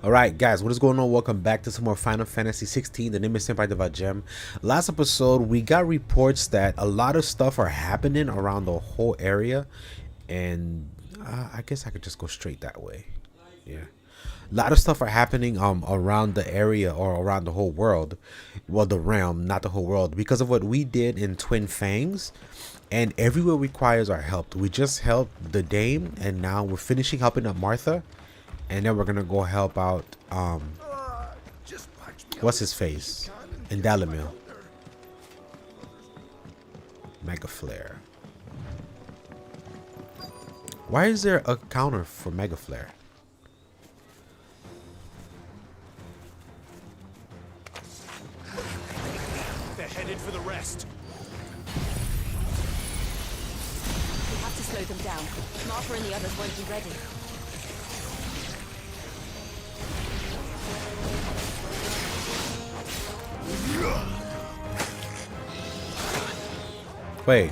Alright guys, what is going on? Welcome back to some more Final Fantasy 16, the name is Senpai Deva Gem. Last episode, we got reports that a lot of stuff are happening around the whole area. And I guess I could just go straight that way. Yeah. A lot of stuff are happening around the area or around the whole world. Well, the realm, not the whole world. Because of what we did in Twin Fangs. And everywhere requires our help. We just helped the Dame and now we're finishing helping up Martha. And then we're gonna go help out what's his face? Indalamil. Mega Flare. Why is there a counter for Mega Flare? They're headed for the rest. We have to slow them down. Martha and the others won't be ready. Wait.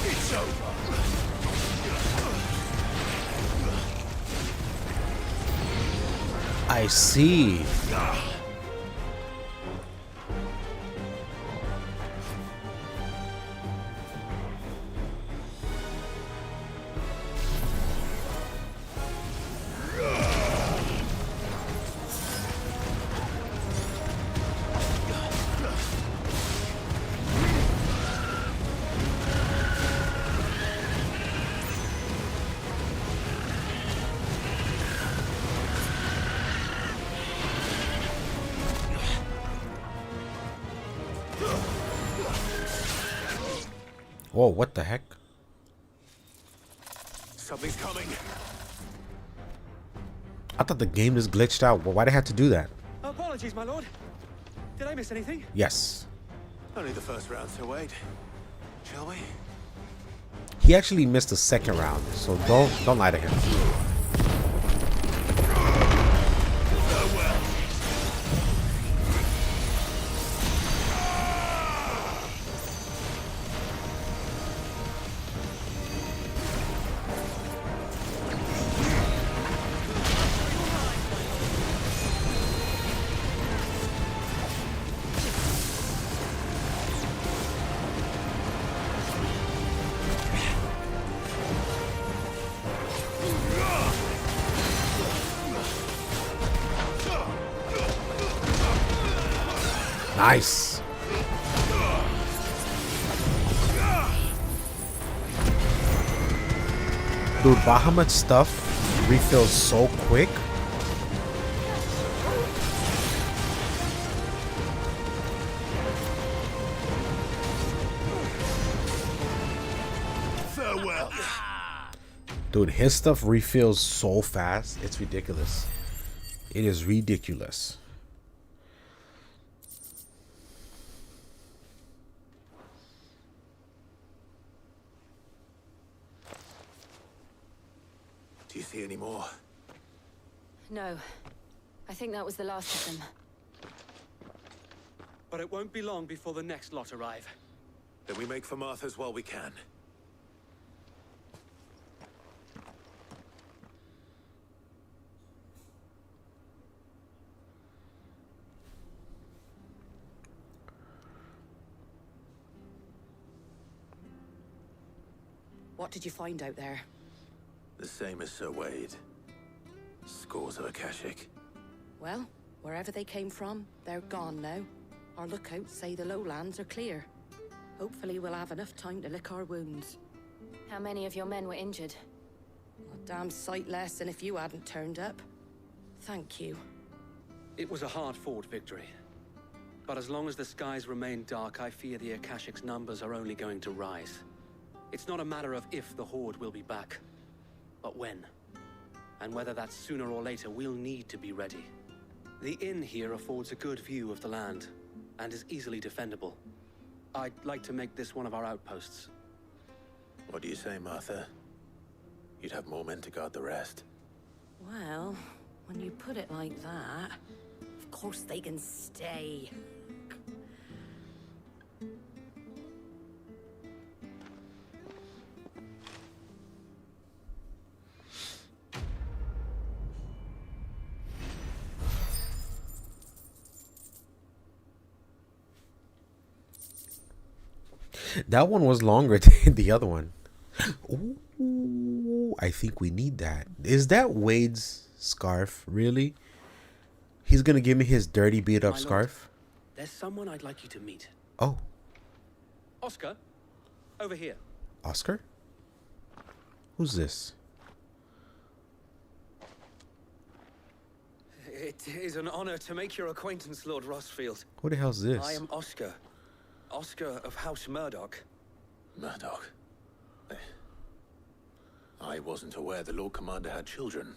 It's over. I see. Whoa, what the heck? Something's coming. I thought the game just glitched out. Well, why they have to do that? Apologies, my lord. Did I miss anything? Yes. Only the first round, so wait. Shall we? He actually missed the second round, so don't lie to him. Nice. Dude, Bahamut's stuff refills so quick. Farewell. Dude, his stuff refills so fast. It's ridiculous. It is ridiculous. Do you see any more? No. I think that was the last of them. But it won't be long before the next lot arrive. Then we make for Martha's while we can. What did you find out there? The same as Sir Wade. Scores of Akashic. Well, wherever they came from, they're gone now. Our lookouts say the lowlands are clear. Hopefully we'll have enough time to lick our wounds. How many of your men were injured? A damn sight less than if you hadn't turned up. Thank you. It was a hard-fought victory. But as long as the skies remain dark, I fear the Akashic's numbers are only going to rise. It's not a matter of if the Horde will be back, but when. And whether that's sooner or later, we'll need to be ready. The inn here affords a good view of the land, and is easily defendable. I'd like to make this one of our outposts. What do you say, Martha? You'd have more men to guard the rest. Well, when you put it like that... course they can stay. That one was longer than the other one. Ooh, I think we need that. Is that Wade's scarf, really? He's gonna give me his dirty, beat up My lord, scarf? there's someone I'd like you to meet. Oh, Oscar, over here. Oscar? Who's this? It is an honor to make your acquaintance, Lord Rossfield. Who the hell's this? I am Oscar. Oscar of House Murdoch. Murdoch. I wasn't aware the Lord Commander had children.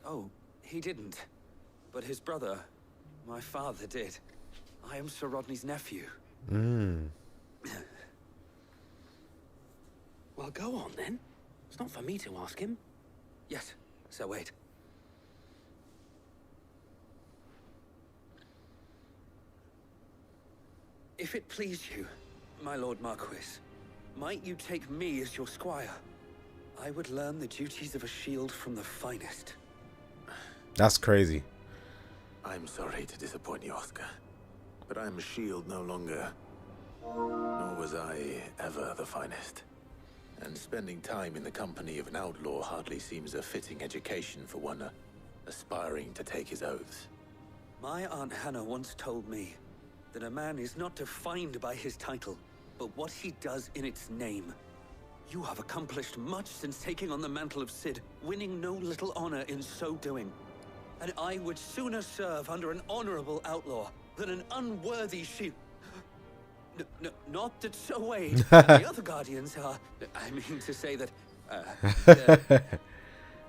Oh, he didn't. But his brother, my father, did. I am Sir Rodney's nephew. Well, go on then. It's not for me to ask him. Yes, Sir Wade. If it please you, my Lord Marquis, might you take me as your squire? I would learn the duties of a shield from the finest. That's crazy. I'm sorry to disappoint you, Oscar. But I'm a shield no longer. Nor was I ever the finest. And spending time in the company of an outlaw hardly seems a fitting education for one aspiring to take his oaths. My Aunt Hannah once told me that a man is not defined by his title, but what he does in its name. You have accomplished much since taking on the mantle of Cid, winning no little honor in so doing. And I would sooner serve under an honorable outlaw than an unworthy shield. Not that Sir Wade and the other guardians are... I mean to say that...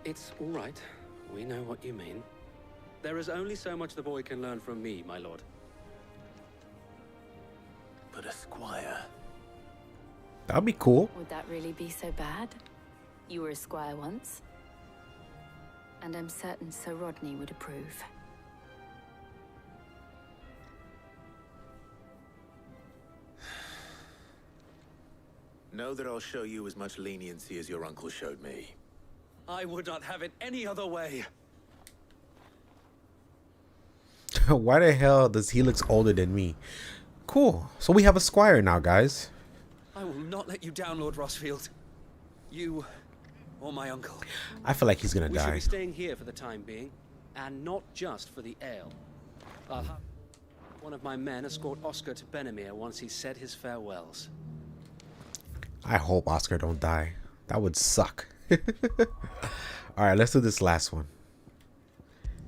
It's all right. We know what you mean. There is only so much the boy can learn from me, my lord. But a squire... That'd be cool. Would that really be so bad? You were a squire once. And I'm certain Sir Rodney would approve. Know that I'll show you as much leniency as your uncle showed me. I would not have it any other way. Why the hell does he look older than me? Cool. So we have a squire now, guys. I will not let you down, Lord Rossfield. You or my uncle. I feel like he's gonna We should die. be staying here for the time being, and not just for the ale. I'll have one of my men escort Oscar to Benimir once he's said his farewells. I hope Oscar don't die. That would suck. Alright, let's do this last one.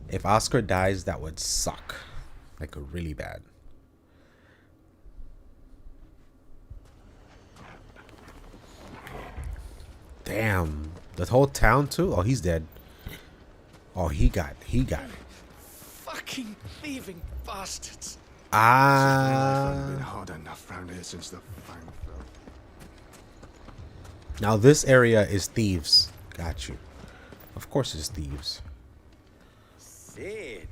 If Oscar dies, that would suck. Like, really bad. Damn. The whole town too? Oh, he's dead. Oh, he got it. Fucking thieving bastards. Ah. Been hard enough round here since the fang fell. Now this area is thieves. Got you. Of course it's thieves. Cid,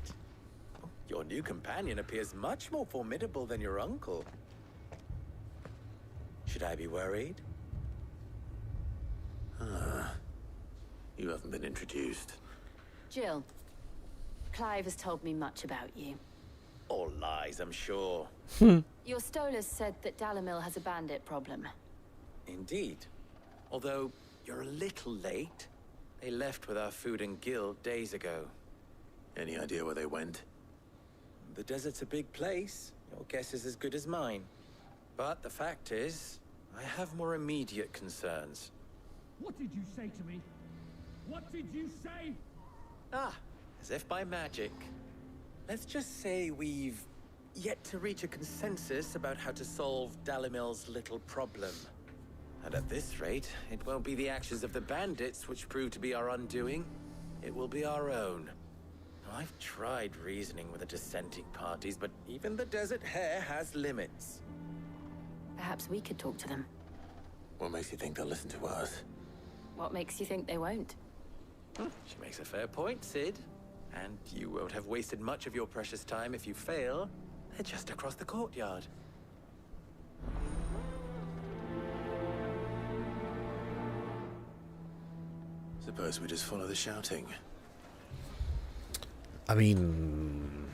your new companion appears much more formidable than your uncle. Should I be worried? You haven't been introduced. Jill, Clive has told me much about you. All lies, I'm sure. Your Stolas said that Dalamil has a bandit problem. Indeed. Although, you're a little late. They left with our food and guild days ago. Any idea where they went? The desert's a big place. Your guess is as good as mine. But the fact is, I have more immediate concerns. What did you say to me? What did you say? Ah, as if by magic. Let's just say we've yet to reach a consensus about how to solve Dalimil's little problem. And at this rate, it won't be the actions of the bandits which prove to be our undoing. It will be our own. Now, I've tried reasoning with the dissenting parties, but even the Desert Hare has limits. Perhaps we could talk to them. What makes you think they'll listen to us? What makes you think they won't? She makes a fair point, Cid. And you won't have wasted much of your precious time if you fail. They're just across the courtyard. Suppose we just follow the shouting. I mean,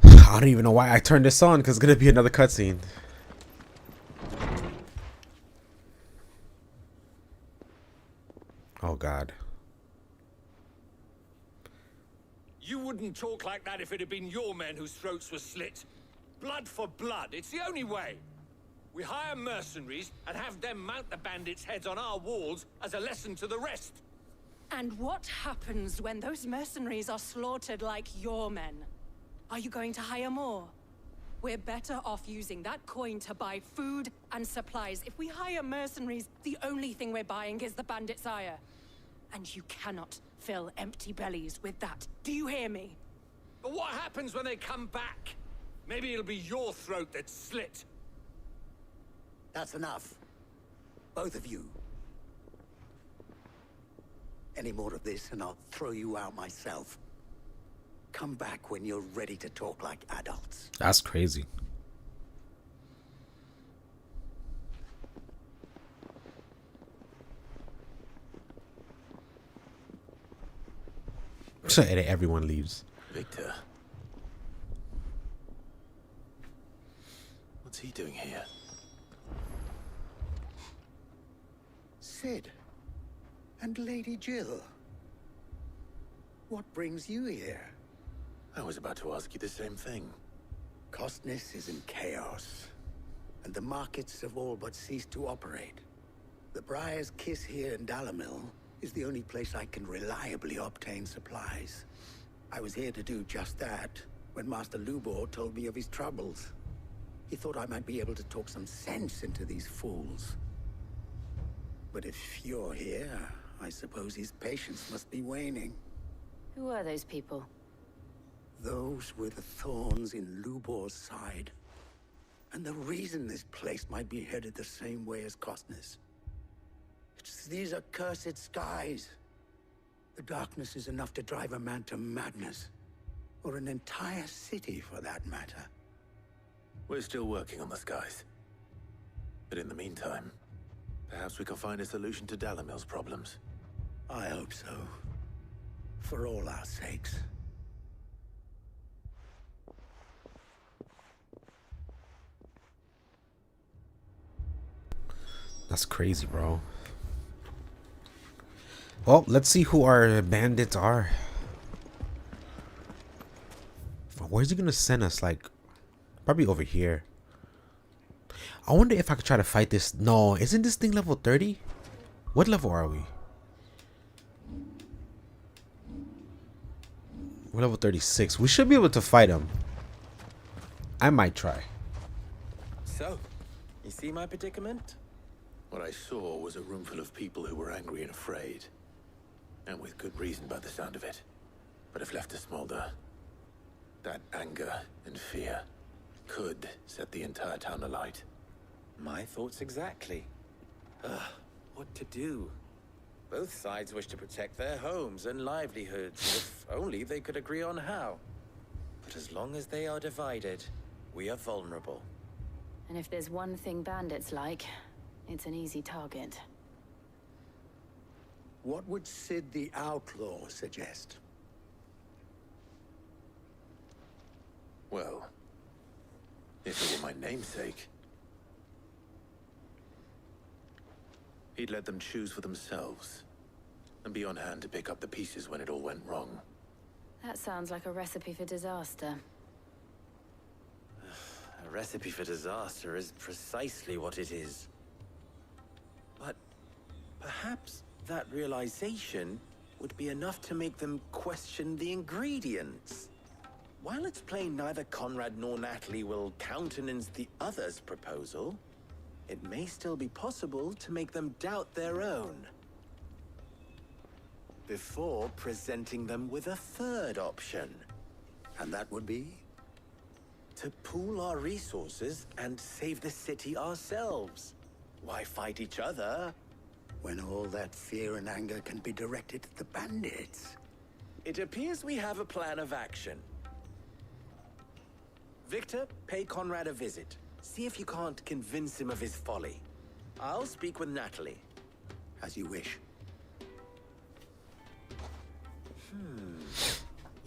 I don't even know why I turned this on, because it's gonna be another cutscene. Oh God. You wouldn't talk like that if it had been your men whose throats were slit. Blood for blood, it's the only way. We hire mercenaries and have them mount the bandits' heads on our walls as a lesson to the rest. And what happens when those mercenaries are slaughtered like your men? Are you going to hire more? We're better off using that coin to buy food and supplies. If we hire mercenaries, the only thing we're buying is the bandits' ire. And you cannot fill empty bellies with that. Do you hear me? But what happens when they come back? Maybe it'll be your throat that's slit. That's enough. Both of you. Any more of this and I'll throw you out myself. Come back when you're ready to talk like adults. That's crazy. And everyone leaves. Victor. What's he doing here? Sid. And Lady Jill. What brings you here? I was about to ask you the same thing. Costness is in chaos, and the markets have all but ceased to operate. The Briar's Kiss here in Dalimil is the only place I can reliably obtain supplies. I was here to do just that when Master Lubor told me of his troubles. He thought I might be able to talk some sense into these fools. But if you're here, I suppose his patience must be waning. Who are those people? Those were the thorns in Lubor's side. And the reason this place might be headed the same way as Costness. It's these accursed skies. The darkness is enough to drive a man to madness. Or an entire city, for that matter. We're still working on the skies. But in the meantime, perhaps we can find a solution to Dalimil's problems. I hope so. For all our sakes. That's crazy, bro. Well, let's see who our bandits are. Where's he gonna send us? Like, probably over here. I wonder if I could try to fight this. No, isn't this thing level 30? What level are we? We're level 36. We should be able to fight him. I might try. So, you see my predicament? What I saw was a room full of people who were angry and afraid. And with good reason by the sound of it. But if left to smolder, that anger and fear could set the entire town alight. My thoughts exactly. What to do? Both sides wish to protect their homes and livelihoods, if only they could agree on how. But as long as they are divided, we are vulnerable. And if there's one thing bandits like, it's an easy target. What would Sid the Outlaw suggest? Well, if it were my namesake, he'd let them choose for themselves and be on hand to pick up the pieces when it all went wrong. That sounds like a recipe for disaster. A recipe for disaster is precisely what it is. But perhaps that realization would be enough to make them question the ingredients. While it's plain neither Conrad nor Natalie will countenance the other's proposal, it may still be possible to make them doubt their own. Before presenting them with a third option. And that would be? To pool our resources and save the city ourselves. Why fight each other when all that fear and anger can be directed at the bandits? It appears we have a plan of action. Victor, pay Conrad a visit. See if you can't convince him of his folly. I'll speak with Natalie. As you wish.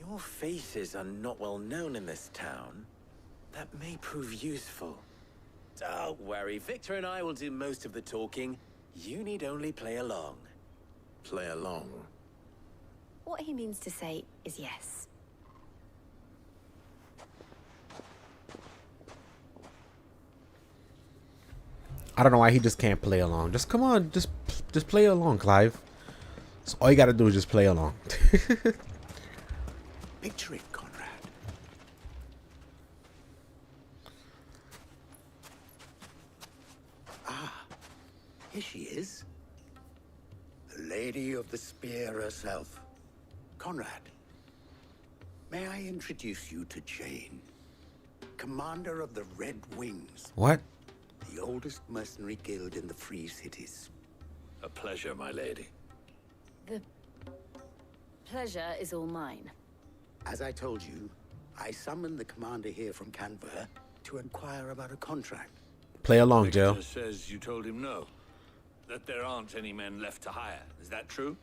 Your faces are not well known in this town. That may prove useful. Don't worry, Victor and I will do most of the talking. You need only play along. Play along. What he means to say is yes. I don't know why he just can't play along. Just come on, just play along, Clive. So all you gotta do is just play along. Picture it, Conrad. Ah, here she is. The Lady of the Spear herself. Conrad, may I introduce you to Jane, commander of the Red Wings, What? the oldest mercenary guild in the Free Cities. A pleasure, my lady. The pleasure is all mine. As I told you, I summoned the commander here from Canberra to inquire about a contract. Play along, Joe. Victor says you told him no. That there aren't any men left to hire. Is that true?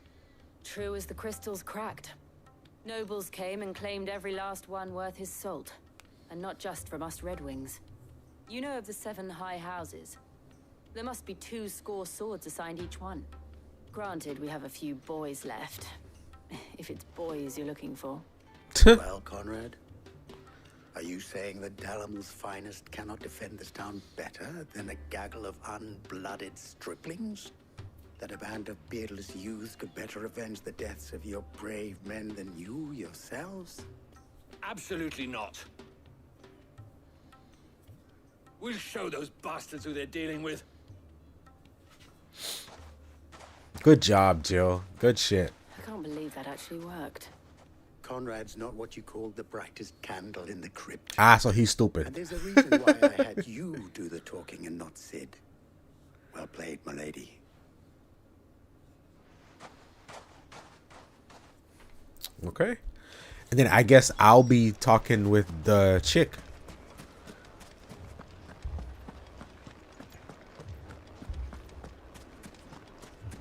True as the crystals cracked. Nobles came and claimed every last one worth his salt. And not just from us Red Wings. You know of the 7 high houses. There must be 200 swords assigned each one. Granted, we have a few boys left. If it's boys you're looking for. Well, Conrad, are you saying that Dalamil's finest cannot defend this town better than a gaggle of unblooded striplings? That a band of beardless youths could better avenge the deaths of your brave men than you yourselves? Absolutely not. We'll show those bastards who they're dealing with. Good job, Joe. Good shit. I can't believe that actually worked. Conrad's not what you call the brightest candle in the crypt. Ah, so he's And stupid. there's a reason why I had you do the talking and not Sid. Well played, my lady. Okay. And then I guess I'll be talking with the chick.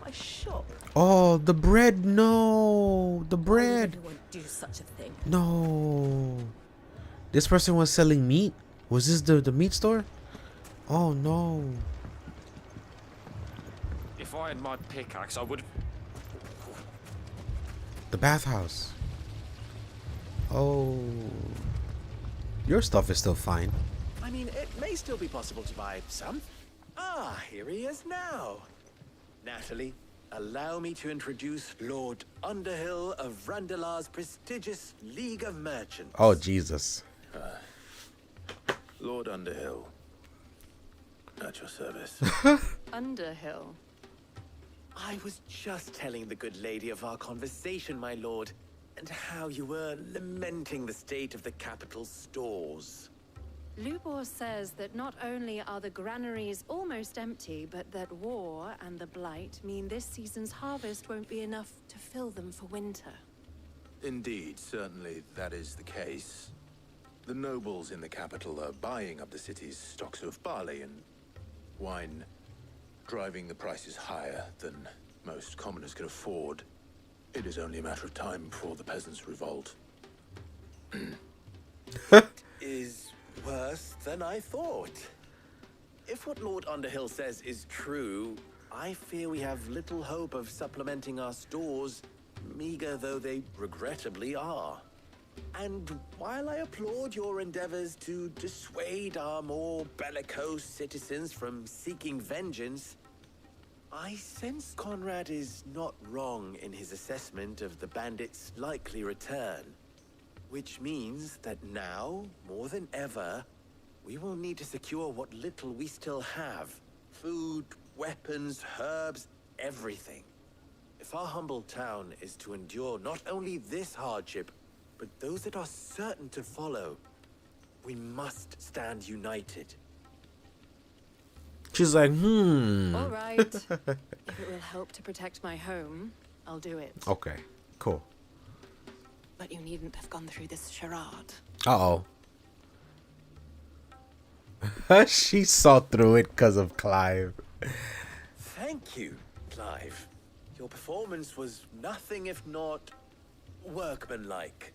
My shop. Oh, the bread. No. The bread. Everyone do such a thing. No. This person was selling meat? Was this the meat store? Oh, no. If I had my pickaxe, I would. The bathhouse. Oh. Your stuff is still fine. I mean, it may still be possible to buy some. Ah, here he is now. Natalie, allow me to introduce Lord Underhill of Randalar's prestigious League of Merchants. Oh, Jesus. Lord Underhill. At your service. Underhill. I was just telling the good lady of our conversation, my lord, and how you were lamenting the state of the capital's stores. Lubor says that not only are the granaries almost empty, but that war and the blight mean this season's harvest won't be enough to fill them for winter. Indeed, certainly that is the case. The nobles in the capital are buying up the city's stocks of barley and wine, driving the prices higher than most commoners can afford. It is only a matter of time before the peasants revolt. Is worse than I thought. If what Lord Underhill says is true, I fear we have little hope of supplementing our stores, meager though they regrettably are. And while I applaud your endeavors to dissuade our more bellicose citizens from seeking vengeance, I sense Conrad is not wrong in his assessment of the bandits' likely return. Which means that now, more than ever, we will need to secure what little we still have. Food, weapons, herbs, everything. If our humble town is to endure not only this hardship, but those that are certain to follow, we must stand united. She's like, All right. If it will help to protect my home, I'll do it. Okay, cool. But you needn't have gone through this charade. Uh-oh. She saw through it because of Clive. Thank you, Clive. Your performance was nothing if not workmanlike.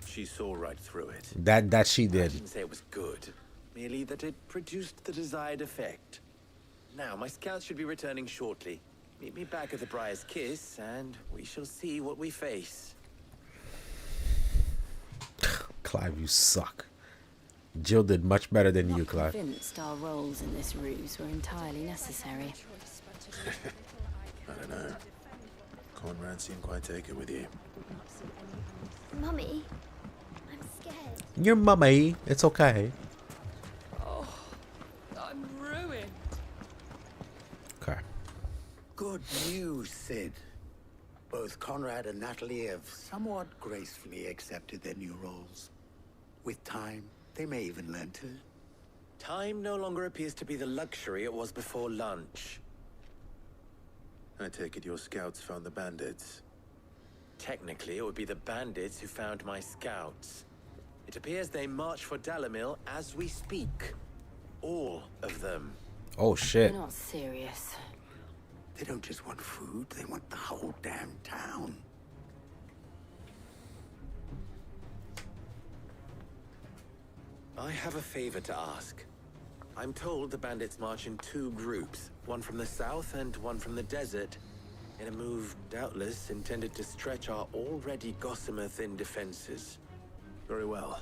She saw right through it. That she I did. didn't say it was good, merely that it produced the desired effect. Now, my scouts should be returning shortly. Meet me back at the Briar's Kiss, and we shall see what we face. Clive, you suck. Jill did much better than you, Clive. Convinced our roles in this ruse were entirely necessary. I don't know. Conrad seemed quite taken with you. Mummy, I'm scared. Your mummy. It's okay. Oh, I'm ruined. Okay. Good news, Sid. Both Conrad and Natalie have somewhat gracefully accepted their new roles. With time, they may even learn to. Time no longer appears to be the luxury it was before lunch. I take it your scouts found the bandits. Technically, it would be the bandits who found my scouts. It appears they march for Dalimil as we speak. All of them. Oh, shit. You're not serious. They don't just want food, they want the whole damn town. I have a favor to ask. I'm told the bandits march in two groups, one from the south and one from the desert, in a move doubtless intended to stretch our already gossamer-thin defenses. Very well.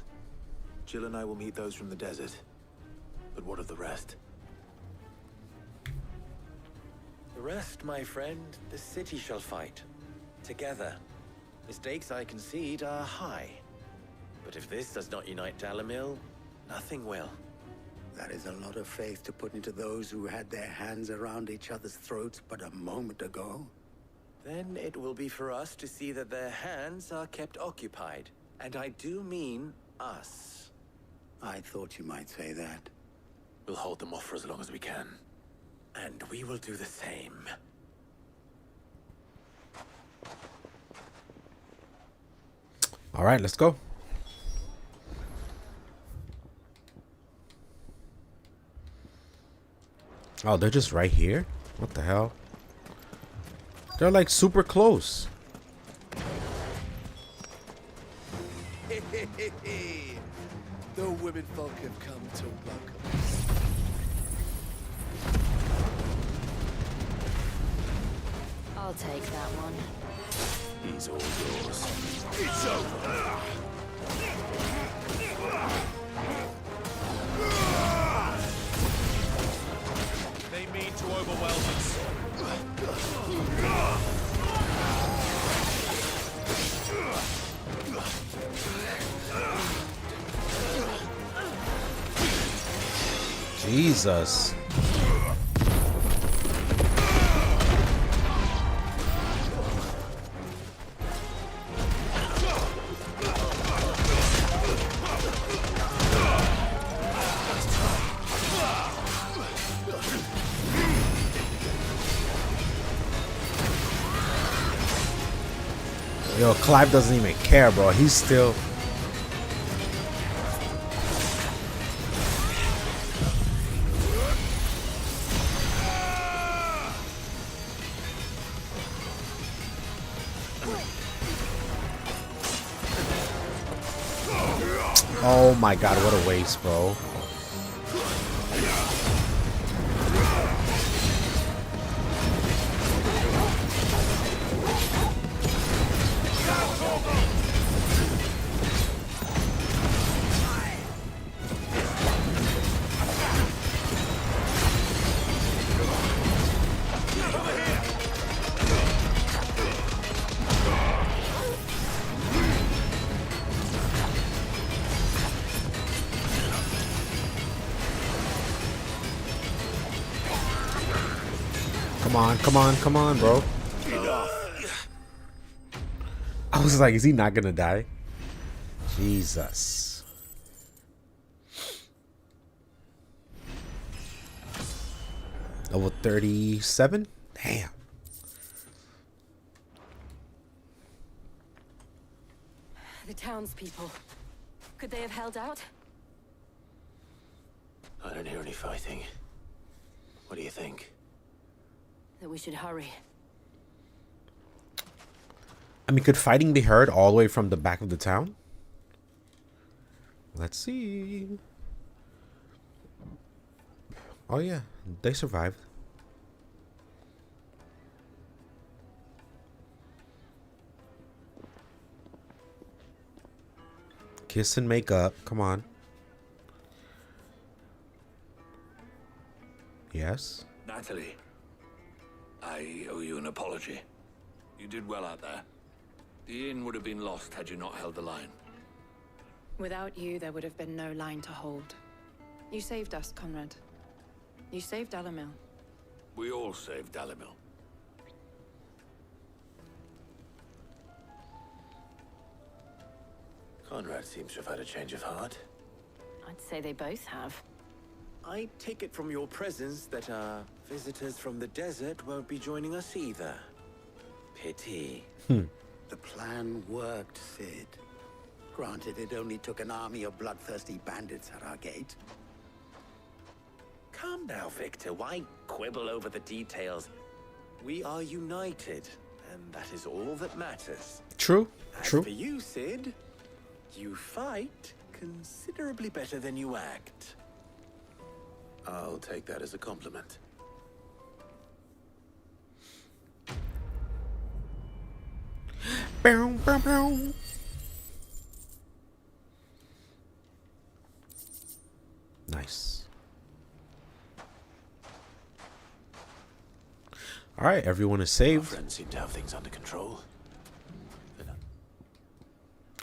Jill and I will meet those from the desert. But what of the rest? The rest, my friend, the city shall fight. Together. The stakes, I concede, are high. But if this does not unite Dalimil, nothing will. That is a lot of faith to put into those who had their hands around each other's throats but a moment ago. Then it will be for us to see that their hands are kept occupied. And I do mean us. I thought you might say that. We'll hold them off for as long as we can. And we will do the same. All right, let's go. Oh, they're just right here? What the hell? They're like super close. The women folk have come to welcome us. I'll take that one. He's all yours. It's over! They mean to overwhelm us. Jesus. Yo, Clive doesn't even care, bro. He's still... Oh my god, what a waste, bro. Come on, bro. I was like, is he not gonna die? Jesus. Level 37? Damn. The townspeople. Could they have held out? I don't hear any fighting. What do you think? That we should hurry. I mean, could fighting be heard all the way from the back of the town? Let's see. Oh yeah, they survived. Kiss and make up. Come on. Yes. Natalie, I owe you an apology. You did well out there. The inn would have been lost had you not held the line. Without you, there would have been no line to hold. You saved us, Conrad. You saved Dalamil. We all saved Dalimil. Conrad seems to have had a change of heart. I'd say they both have. I take it from your presence that our visitors from the desert won't be joining us either. Pity. The plan worked, Sid. Granted, it only took an army of bloodthirsty bandits at our gate. Calm now, Victor. Why quibble over the details? We are united, and that is all that matters. True. As True. for you, Sid, you fight considerably better than you act. I'll take that as a compliment. Bow, bow, bow. Nice. All right, everyone is Our saved. friends seem to have things under control.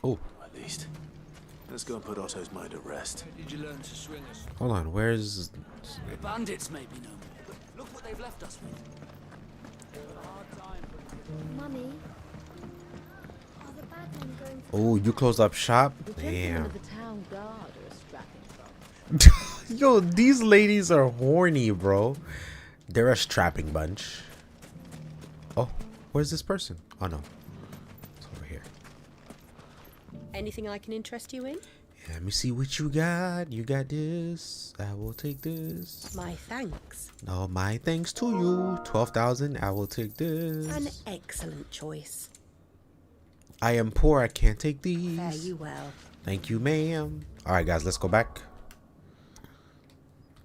Oh, At least. Let's go and put Otto's mind at rest. Did you learn to swing us? hold on. Where's? The bandits may be no more, but look what they've left us with. Mummy, are the bad men going to... Oh, you closed up shop. The Damn. town guard are a strapping bunch. Yo, these ladies are horny, bro. They're a strapping bunch. Oh, where's this person? Oh no, it's over here. Anything I can interest you in? Yeah, let me see what you got. You got this. I will take this. My thanks. No, my thanks to you. 12,000. I will take this. An excellent choice. I am poor. I can't take these. Fare you well. Thank you, ma'am. All right, guys, let's go back.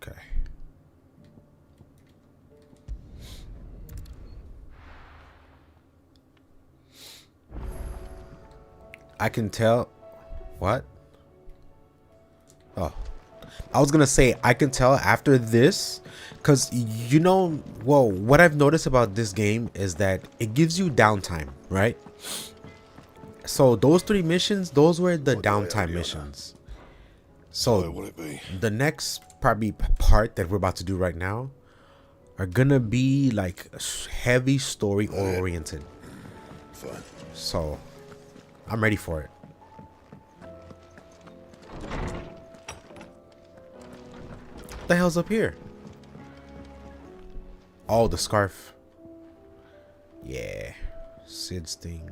Okay. I can tell. What? Oh, I was gonna say I can tell after this, because you know, well, what I've noticed about this game is that it gives you downtime, right? So those 3 missions, those were the downtime missions. So the next probably part that we're about to do right now are gonna be like heavy story oriented. Fine. So I'm ready for it. What the hell's up here? Oh, the scarf. Yeah, Sid's thing.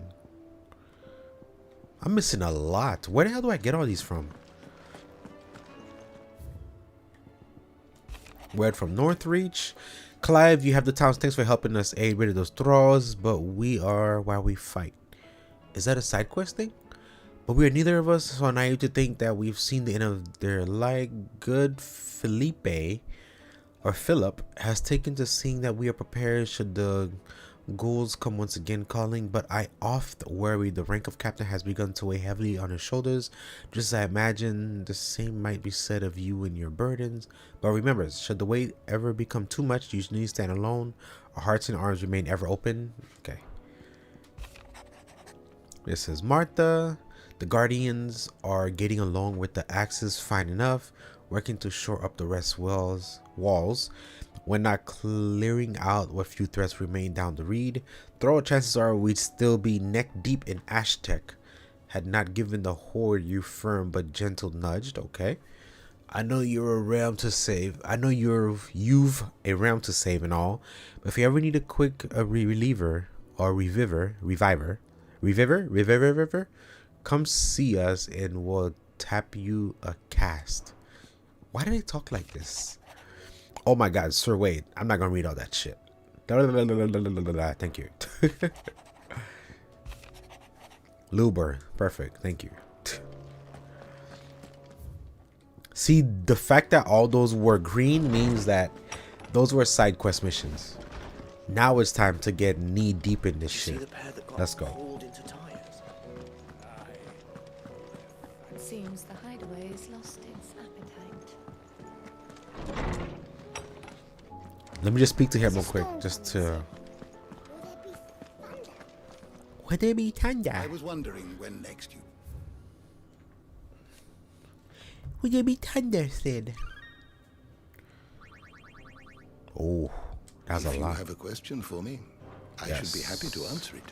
I'm missing a lot. Where the hell do I get all these from? Word from Northreach. Clive, you have the towns. Thanks for helping us aid rid of those thralls, but we are while we fight. Is that a side quest thing? But we are neither of us, so naive to think that we've seen the end of their like. Good Felipe or Philip has taken to seeing that we are prepared should the ghouls come once again calling, but I oft worry the rank of captain has begun to weigh heavily on his shoulders. Just as I imagine the same might be said of you and your burdens. But remember, should the weight ever become too much, you need to stand alone. Our hearts and arms remain ever open. Okay. This is Martha. The Guardians are getting along with the Axis fine enough, working to shore up the rest walls. When not clearing out what few threats remain down the reed, thorough chances are we'd still be neck deep in Aztec, had not given the horde you firm but gentle nudged. Okay, I know you're a realm to save. I know you've a realm to save and all. But if you ever need a quick reliever or reviver, come see us and we'll tap you a cast. Why do they talk like this? Oh my God, Sir Wade. I'm not gonna read all that shit. Thank you. Luber, perfect. Thank you. See, the fact that all those were green means that those were side quest missions. Now it's time to get knee deep in this shit. Let's go. It seems the hideaway has lost its appetite. Let me just speak to him real quick, just to. Would there be thunder? I was wondering when next you. Would there be thunder, Sid? Oh, that's a lot. If you have a question for me, I should be happy to answer it.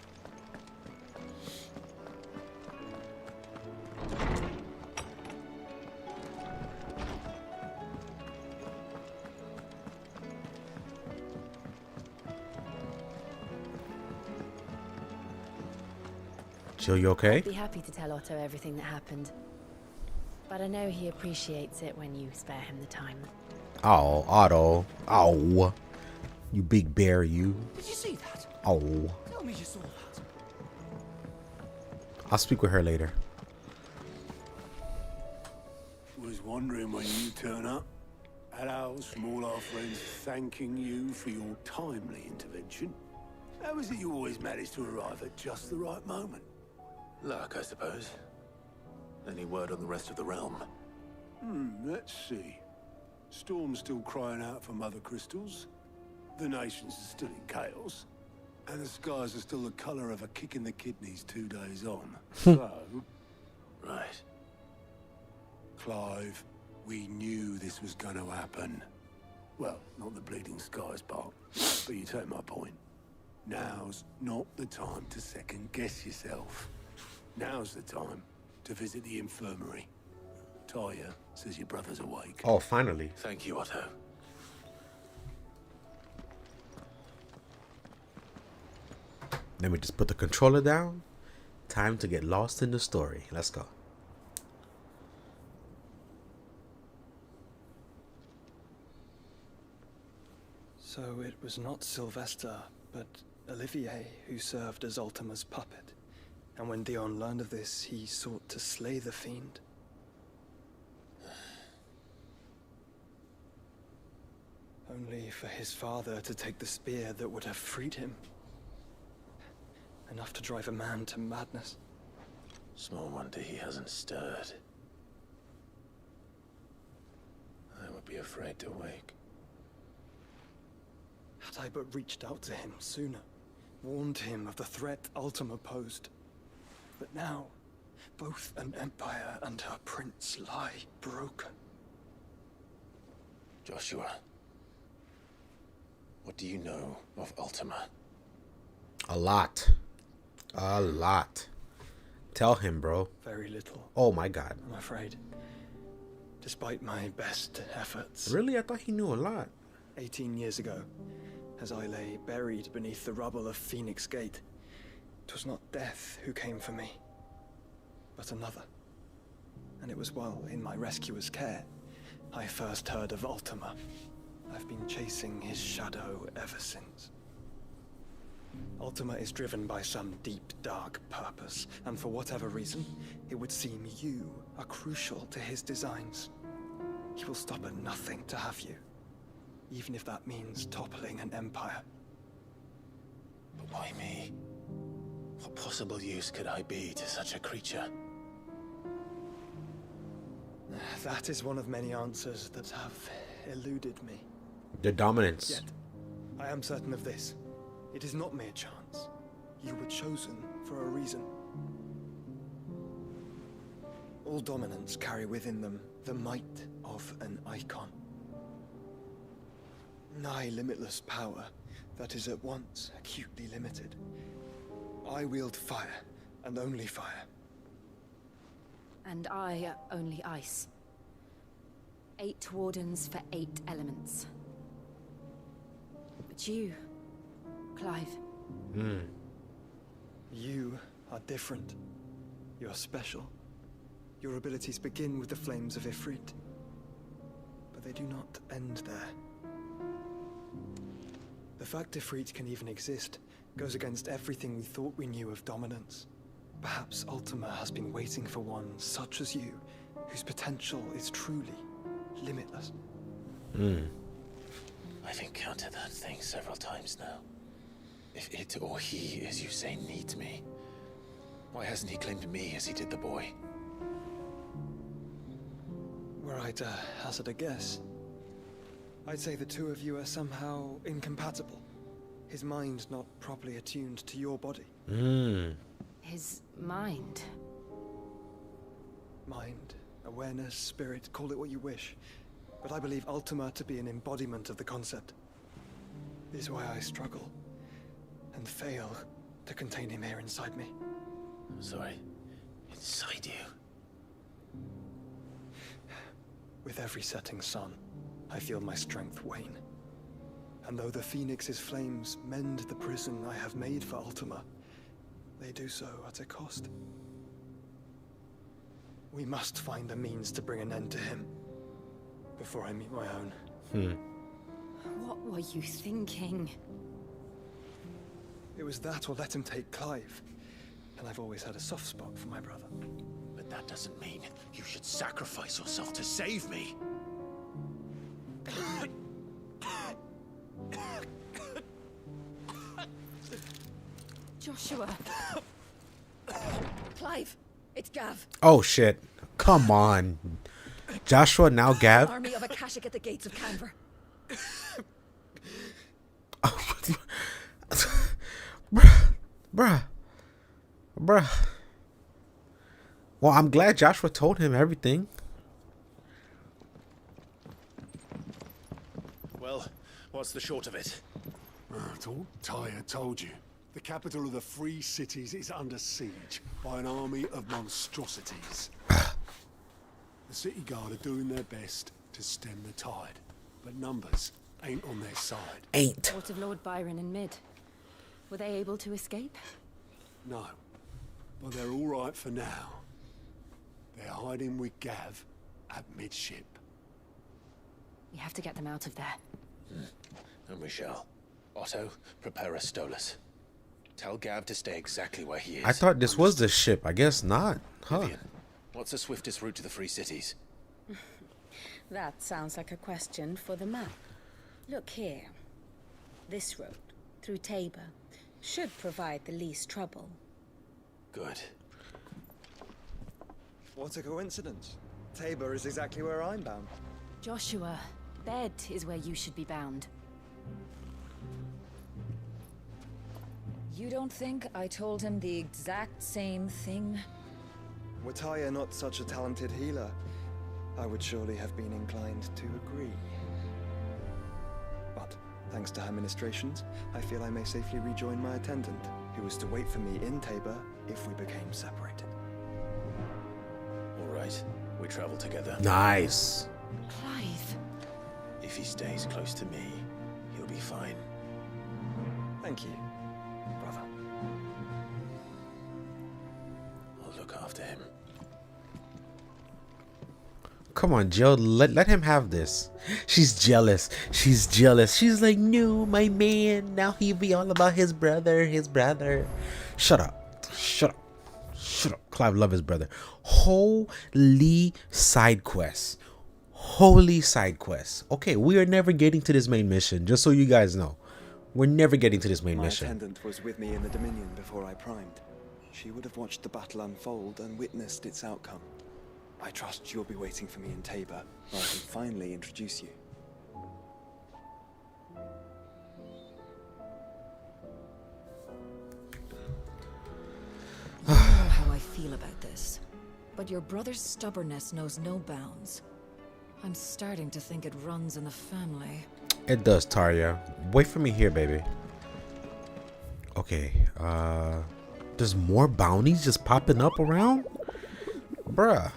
Jill, you okay? I'd be happy to tell Otto everything that happened. But I know he appreciates it when you spare him the time. Oh, Otto. Oh. You big bear, you. Did you see that? Oh. Tell me you saw that. I'll speak with her later. Was wondering when you turn up. Hellos from all our friends thanking you for your timely intervention. How is it you always manage to arrive at just the right moment? Luck, I suppose. Any word on the rest of the realm? Let's see. Storm's still crying out for mother crystals. The nations are still in chaos. And the skies are still the colour of a kick in the kidneys 2 days on. So... Right. Clive, we knew this was going to happen. Well, not the bleeding skies part, but you take my point. Now's not the time to second-guess yourself. Now's the time to visit the infirmary. Talia says your brother's awake. Oh, finally. Thank you, Otto. Let me just put the controller down. Time to get lost in the story. Let's go. So it was not Sylvester, but Olivier who served as Ultima's puppet. And when Dion learned of this, he sought to slay the fiend. Only for his father to take the spear that would have freed him. Enough to drive a man to madness. Small wonder he hasn't stirred. I would be afraid to wake. Had I but reached out to him sooner, warned him of the threat Ultima posed. But now, both an empire and her prince lie broken. Joshua, what do you know of Ultima? A lot. A lot. Tell him, bro. Very little. Oh my God. I'm afraid. Despite my best efforts. Really? I thought he knew a lot. 18 years ago, as I lay buried beneath the rubble of Phoenix Gate, 'twas not death who came for me, but another. And it was while in my rescuer's care, I first heard of Ultima. I've been chasing his shadow ever since. Ultima is driven by some deep, dark purpose, and for whatever reason, it would seem you are crucial to his designs. He will stop at nothing to have you, even if that means toppling an empire. But why me? What possible use could I be to such a creature? That is one of many answers that have eluded me. The dominance. Yet, I am certain of this. It is not mere chance. You were chosen for a reason. All dominants carry within them the might of an icon. Nigh limitless power that is at once acutely limited. I wield fire, and only fire. And I only ice. 8 wardens for 8 elements. But you, Clive. You are different. You're special. Your abilities begin with the flames of Ifrit. But they do not end there. The fact Ifrit can even exist goes against everything we thought we knew of dominance. Perhaps Ultima has been waiting for one such as you, whose potential is truly limitless. I've encountered that thing several times now. If it or he, as you say, needs me, why hasn't he claimed me as he did the boy? Were I to hazard a guess, I'd say the two of you are somehow incompatible. His mind not properly attuned to your body. His mind. Mind, awareness, spirit, call it what you wish. But I believe Ultima to be an embodiment of the concept. This is why I struggle and fail to contain him here inside me. I'm sorry. Inside you? With every setting sun, I feel my strength wane. And though the Phoenix's flames mend the prison I have made for Ultima, they do so at a cost. We must find a means to bring an end to him before I meet my own. What were you thinking? It was that or let him take Clive. And I've always had a soft spot for my brother. But that doesn't mean you should sacrifice yourself to save me. Joshua. Clive, it's Gav. Oh shit. Come on. Joshua, now Gav. Army of Akashic at the gates of Canver. Bruh. Well, I'm glad Joshua told him everything. Well, what's the short of it? Tyre told you. The capital of the Free Cities is under siege by an army of monstrosities. The city guard are doing their best to stem the tide, but numbers ain't on their side. What of Lord Byron and Mid? Were they able to escape? No, but they're all right for now. They're hiding with Gav at midship. We have to get them out of there. And we shall. Otto, prepare a Stolas. Tell Gav to stay exactly where he is. I thought this was the ship. I guess not. Huh. Vivian, what's the swiftest route to the Free Cities? That sounds like a question for the map. Look here. This road, through Tabor, should provide the least trouble. Good. What a coincidence. Tabor is exactly where I'm bound. Joshua, Bed is where you should be bound. You don't think I told him the exact same thing? Were Tyre not such a talented healer, I would surely have been inclined to agree. But, thanks to her ministrations, I feel I may safely rejoin my attendant, who was to wait for me in Tabor if we became separated. All right, we travel together. Nice. Clive. If he stays close to me, he'll be fine. Thank you, brother. I'll look after him. Come on, Jill. Let him have this. She's jealous. She's jealous. She's like, no, my man. Now he'll be all about his brother. His brother. Shut up. Shut up. Shut up. Clive love his brother. Holy side quests. Holy side quests. Okay, we are never getting to this main mission. Just so you guys know. We're never getting to this main mission. My attendant was with me in the Dominion before I primed. She would have watched the battle unfold and witnessed its outcome. I trust you'll be waiting for me in Tabor, where I can finally introduce you. You know how I feel about this, but your brother's stubbornness knows no bounds. I'm starting to think it runs in the family. It does, Tarya. Wait for me here, baby. Okay, there's more bounties just popping up around? Bruh.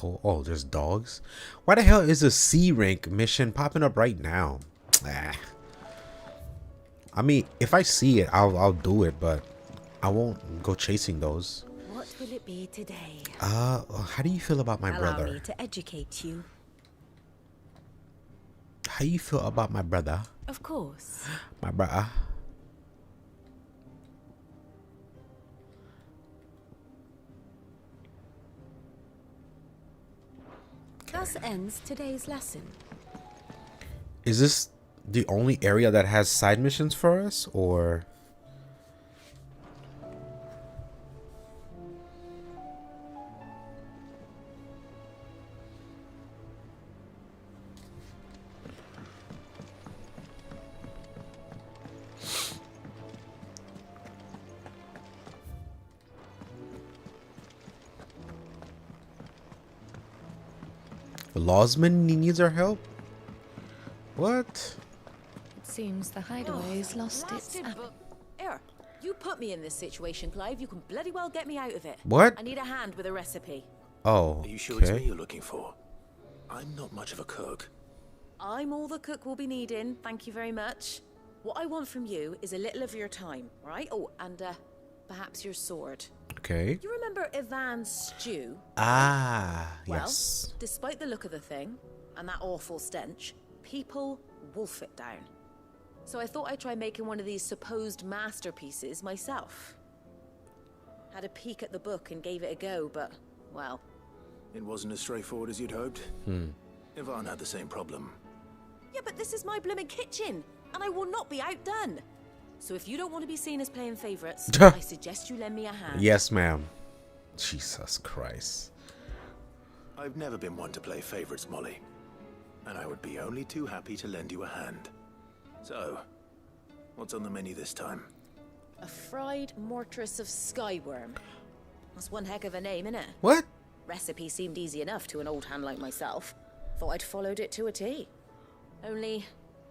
Oh, there's dogs. Why the hell is a C rank mission popping up right now? Ah. I mean, if I see it, I'll do it, but I won't go chasing those. What will it be today? How do you feel about my Allow brother? me to educate you. How you feel about my brother? Of course. My brother. Thus ends today's lesson. Is this the only area that has side missions for us, or? The lawsman needs our help? What? It seems the hideaway's lost its Here, you put me in this situation, Clive. You can bloody well get me out of it. What? I need a hand with a recipe. Oh, Are you sure it's okay. me you're looking for? I'm not much of a cook. I'm all the cook will be needing, thank you very much. What I want from you is a little of your time, right? Oh, and perhaps your sword. Okay. You remember Ivan's stew? Ah, Well, yes. despite the look of the thing, and that awful stench, people wolf it down. So I thought I'd try making one of these supposed masterpieces myself. Had a peek at the book and gave it a go, but, well... It wasn't as straightforward as you'd hoped. Ivan had the same problem. Yeah, but this is my blooming kitchen, and I will not be outdone. So if you don't want to be seen as playing favourites, I suggest you lend me a hand. Yes, ma'am. Jesus Christ. I've never been one to play favourites, Molly. And I would be only too happy to lend you a hand. So, what's on the menu this time? A fried mortress of skyworm. That's one heck of a name, innit? What? Recipe seemed easy enough to an old hand like myself. Thought I'd followed it to a T. Only,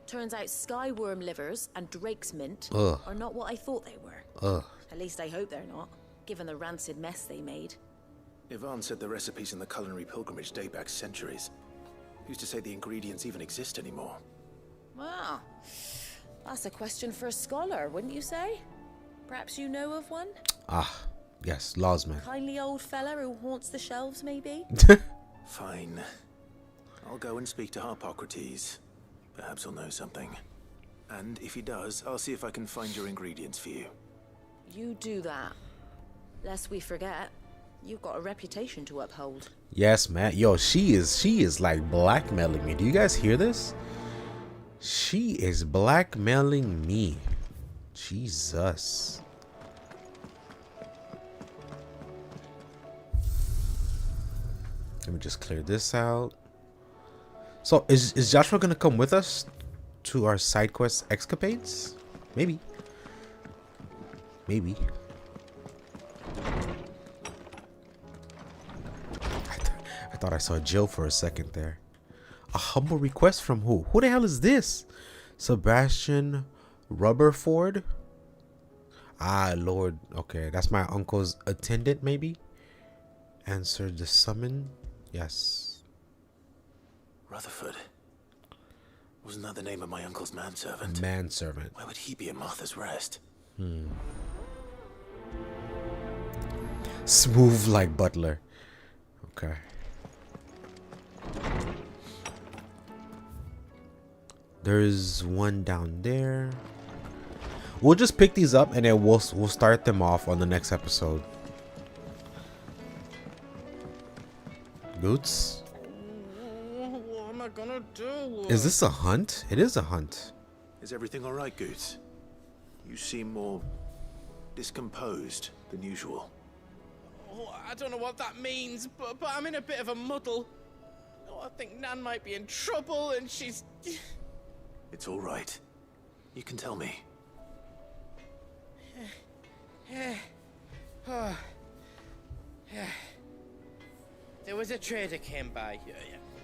turns out skyworm livers and drake's mint are not what I thought they were. At least I hope they're not, given the rancid mess they made. Ivan said the recipes in the culinary pilgrimage date back centuries. Who's to say the ingredients even exist anymore? Well, that's a question for a scholar, wouldn't you say? Perhaps you know of one? Ah, yes, lawsman. Kindly old fella who haunts the shelves, maybe? Fine. I'll go and speak to Harpocrates. Perhaps he'll know something. And if he does, I'll see if I can find your ingredients for you. You do that. Lest we forget, you've got a reputation to uphold. Yes, man. Yo, she is like blackmailing me. Do you guys hear this? She is blackmailing me. Jesus. Let me just clear this out. So is Joshua gonna come with us to our side quest escapades? Maybe. Maybe. I thought I saw Jill for a second there. A humble request from who? Who the hell is this? Sebastian Rubberford? Ah, Lord. Okay, that's my uncle's attendant, maybe? Answer the summon. Yes. Rutherford. Wasn't that the name of my uncle's manservant? Manservant. Why would he be at Martha's Rest? Smooth like butler. Okay. There's one down there. We'll just pick these up and then we'll start them off on the next episode. Goots? What am I gonna do? Is this a hunt? It is a hunt. Is everything all right, Goots? You seem more discomposed than usual. Oh, I don't know what that means, but I'm in a bit of a muddle. Oh, I think Nan might be in trouble, and she's... It's all right. You can tell me. There was a trader came by.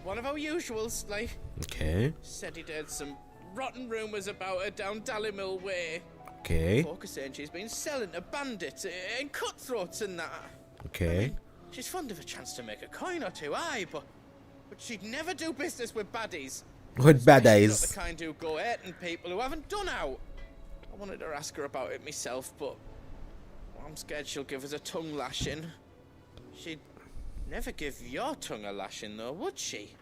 One of our usuals, like. Okay. Said he'd heard some rotten rumours about her down Dalimil Way. Okay. Folk are saying she's been selling to bandits and cutthroats and that. Okay. She's fond of a chance to make a coin or two, aye, but she'd never do business with baddies. With bad Especially not days. the kind who go hating people who haven't done out. I wanted to ask her about it myself, but I'm scared she'll give us a tongue lashing. She'd never give your tongue a lashing, though, would she?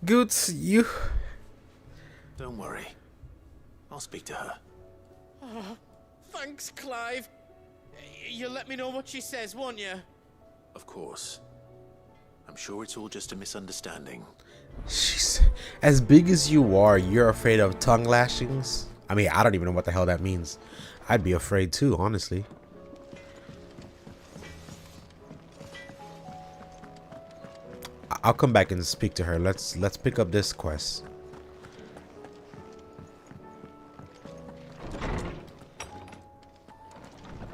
Goots, you. Don't worry. I'll speak to her. Oh, thanks, Clive. You'll let me know what she says, won't you? Of course. I'm sure it's all just a misunderstanding. She's as big as you are. You're afraid of tongue lashings. I mean, I don't even know what the hell that means. I'd be afraid too, honestly. I'll come back and speak to her. Let's pick up this quest.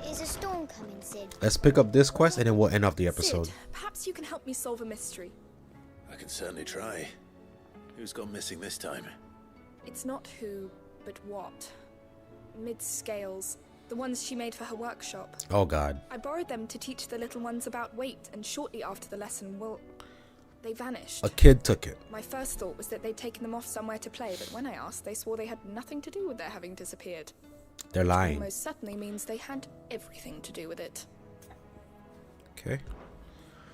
Is a storm coming, Sid? Let's pick up this quest and then we'll end off the episode. Sid, perhaps you can help me solve a mystery. I can certainly try. Who's gone missing this time? It's not who, but what. Mid-scales. The ones she made for her workshop. Oh god. I borrowed them to teach the little ones about weight, and shortly after the lesson, well, they vanished. A kid took it. My first thought was that they'd taken them off somewhere to play, but when I asked, they swore they had nothing to do with their having disappeared. They're lying. Almost certainly means they had everything to do with it. Okay.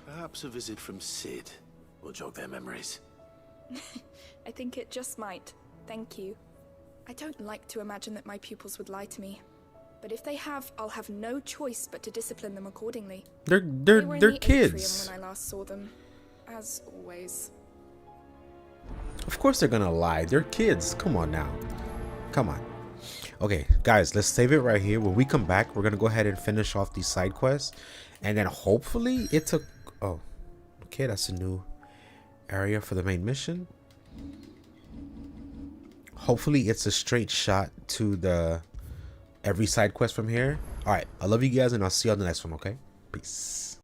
Perhaps a visit from Sid will jog their memories. I think it just might. Thank you. I don't like to imagine that my pupils would lie to me. But if they have, I'll have no choice but to discipline them accordingly. They were in They're the kids. atrium when I last saw them. As always. Of course they're gonna lie. They're kids. Come on now. Come on. Okay, guys, let's save it right here. When we come back, we're gonna go ahead and finish off these side quests, and then hopefully it's a. Oh, okay, that's a new area for the main mission. Hopefully it's a straight shot to the every side quest from here. All right, I love you guys, and I'll see you on the next one. Okay, peace.